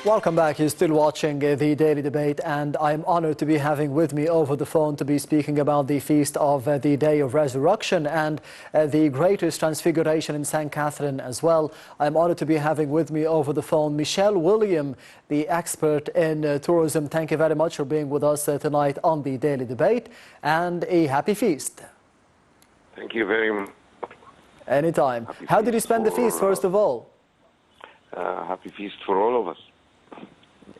Welcome back. You're still watching the Daily Debate, and I'm honored to be having with me over the phone to be speaking about the feast of the Day of Resurrection and the greatest transfiguration in St. Catherine as well. I'm honored to be having with me over the phone Michelle William, the expert in tourism. Thank you very much for being with us tonight on the Daily Debate, and a happy feast. Thank you very much. Anytime. How did you spend the feast, first of all? Happy feast for all of us.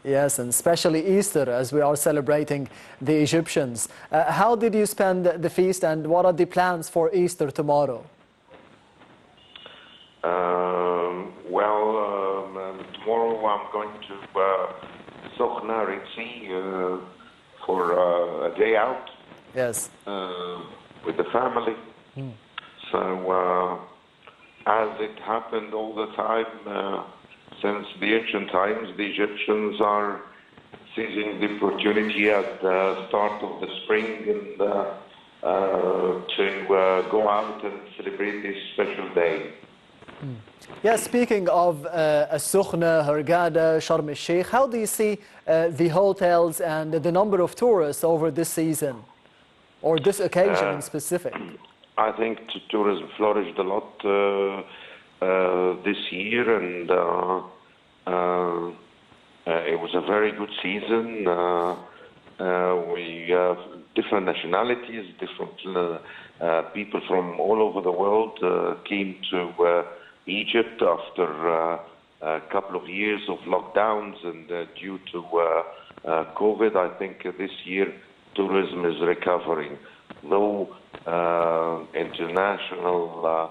Yes, and especially Easter, as we are celebrating the Egyptians. How did you spend the feast, and what are the plans for Easter tomorrow? Tomorrow I'm going to Sokhna, Red Sea, for a day out. Yes. With the family. So, as it happened all the time, since the ancient times, the Egyptians are seizing the opportunity at the start of the spring and to go out and celebrate this special day. Yeah, speaking of Sokhna, Hurghada, Sharm el-Sheikh, how do you see the hotels and the number of tourists over this season, or this occasion in specific? I think tourism flourished a lot this year, and it was a very good season. We have different nationalities, different people from all over the world came to Egypt after a couple of years of lockdowns, and due to COVID, I think this year tourism is recovering. Though international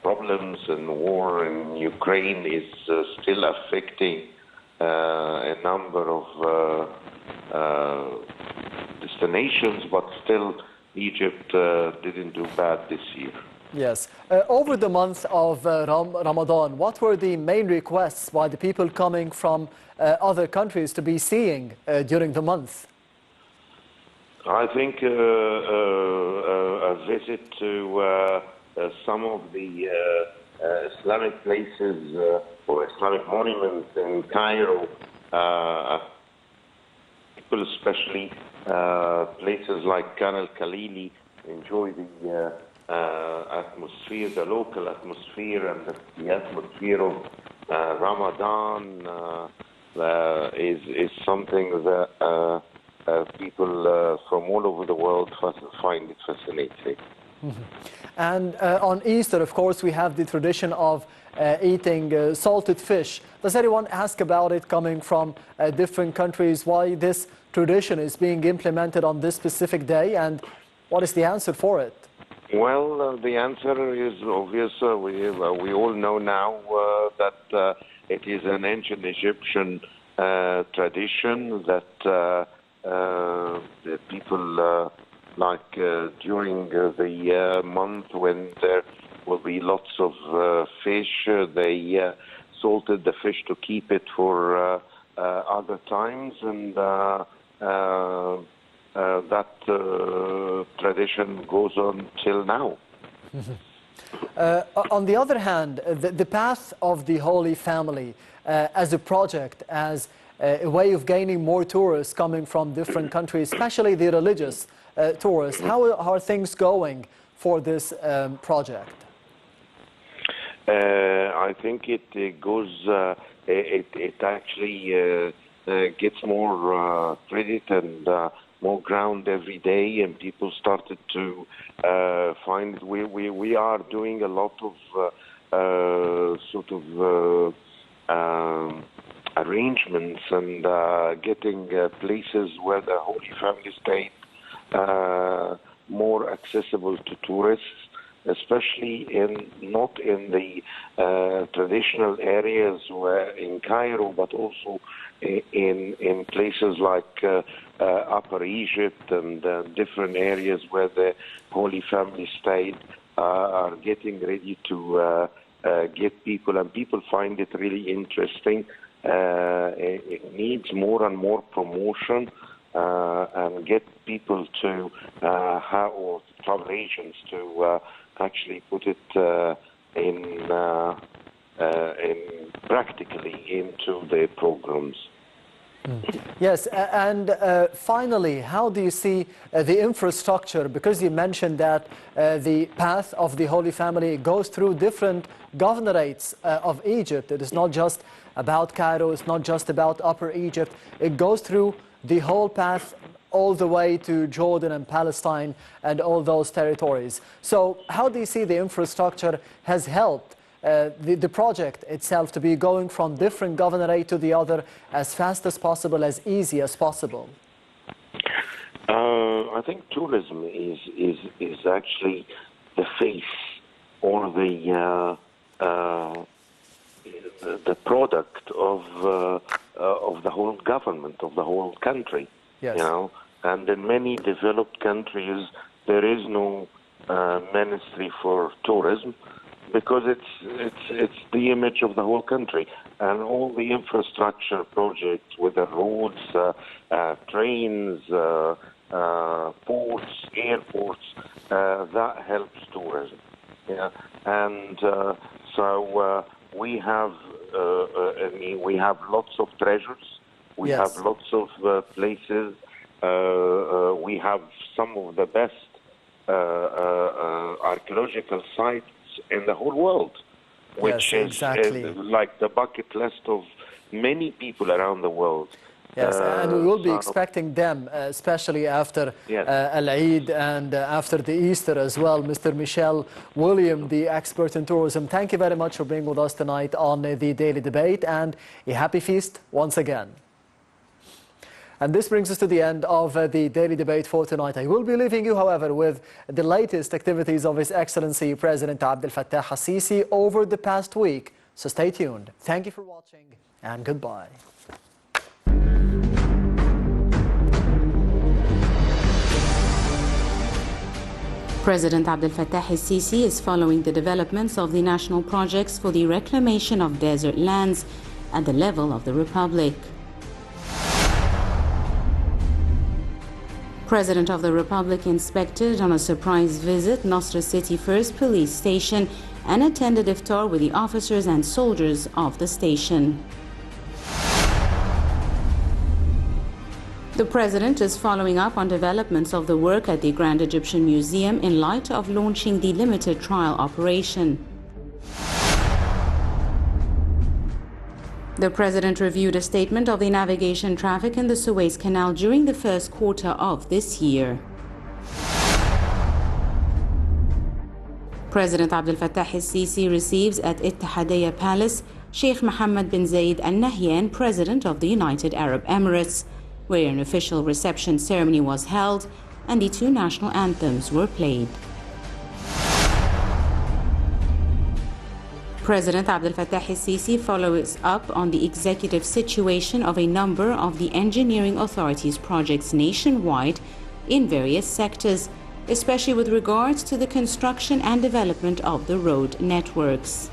problems and war in Ukraine is still affecting a number of destinations, but still Egypt didn't do bad this year. Yes. Over the month of Ramadan, what were the main requests by the people coming from other countries to be seeing during the month? I think a visit to some of the Islamic places or Islamic monuments in Cairo, people especially places like Khan el-Khalili enjoy the atmosphere, the local atmosphere, and the atmosphere of Ramadan is something that people from all over the world find it fascinating. And on Easter, of course, we have the tradition of eating salted fish. Does anyone ask about it coming from different countries, why this tradition is being implemented on this specific day, and what is the answer for it? Well, the answer is obvious. We all know now that it is an ancient Egyptian tradition that the people like during the month when there will be lots of fish, they salted the fish to keep it for other times, and that tradition goes on till now. On the other hand, the path of the Holy Family as a project, as a way of gaining more tourists coming from different countries, especially the religious tourists, how are things going for this project? I think it goes, it actually gets more credit and more ground every day, and people started to find we are doing a lot of sort of arrangements and getting places where the Holy Family stayed more accessible to tourists, especially not in the traditional areas where in Cairo, but also in places like Upper Egypt and different areas where the Holy Family stayed are getting ready to get people, and people find it really interesting. It needs more and more promotion and get people to or travel agents to actually put it in practically into their programs. Yes, and finally, how do you see the infrastructure? Because you mentioned that the path of the Holy Family goes through different governorates of Egypt. It is not just about Cairo, it's not just about Upper Egypt. It goes through the whole path all the way to Jordan and Palestine and all those territories. So how do you see the infrastructure has helped the project itself to be going from different governorate to the other as fast as possible, as easy as possible? I think tourism is actually the face or the product of the whole government, of the whole country. Yes. You know, and in many developed countries there is no ministry for tourism, because it's the image of the whole country, and all the infrastructure projects, whether roads, trains, ports, airports, that helps tourism. Yeah, and so we have we have lots of treasures. We Yes. have lots of places. We have some of the best archaeological sites in the whole world, which Yes, exactly. is like the bucket list of many people around the world. Yes, and we will be so- expecting them, especially after Yes. Al-Eid and after the Easter as well. Mr. Michel William, the expert in tourism, thank you very much for being with us tonight on the Daily Debate, and a happy feast once again. And this brings us to the end of the Daily Debate for tonight. I will be leaving you, however, with the latest activities of His Excellency President Abdel Fattah al-Sisi over the past week. So stay tuned. Thank you for watching, and goodbye. President Abdel Fattah al-Sisi is following the developments of the national projects for the reclamation of desert lands at the level of the Republic. President of the Republic inspected on a surprise visit Nasr City First Police Station and attended iftar with the officers and soldiers of the station. The President is following up on developments of the work at the Grand Egyptian Museum in light of launching the limited trial operation. The President reviewed a statement of the navigation traffic in the Suez Canal during the first quarter of this year. President Abdel Fattah al-Sisi receives at Ittihadiyya Palace Sheikh Mohammed bin Zayed Al Nahyan, President of the United Arab Emirates, where an official reception ceremony was held and the two national anthems were played. President Abdel Fattah al-Sisi follows up on the executive situation of a number of the engineering authorities' projects nationwide in various sectors, especially with regards to the construction and development of the road networks.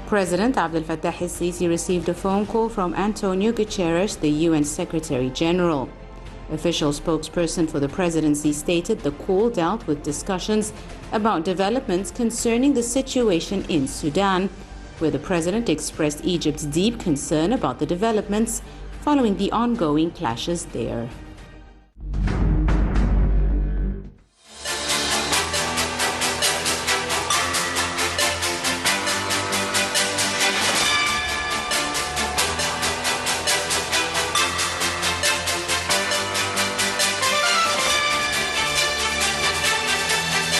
President Abdel Fattah al-Sisi received a phone call from Antonio Guterres, the UN Secretary General. Official spokesperson for the presidency stated the call dealt with discussions about developments concerning the situation in Sudan, where the president expressed Egypt's deep concern about the developments following the ongoing clashes there.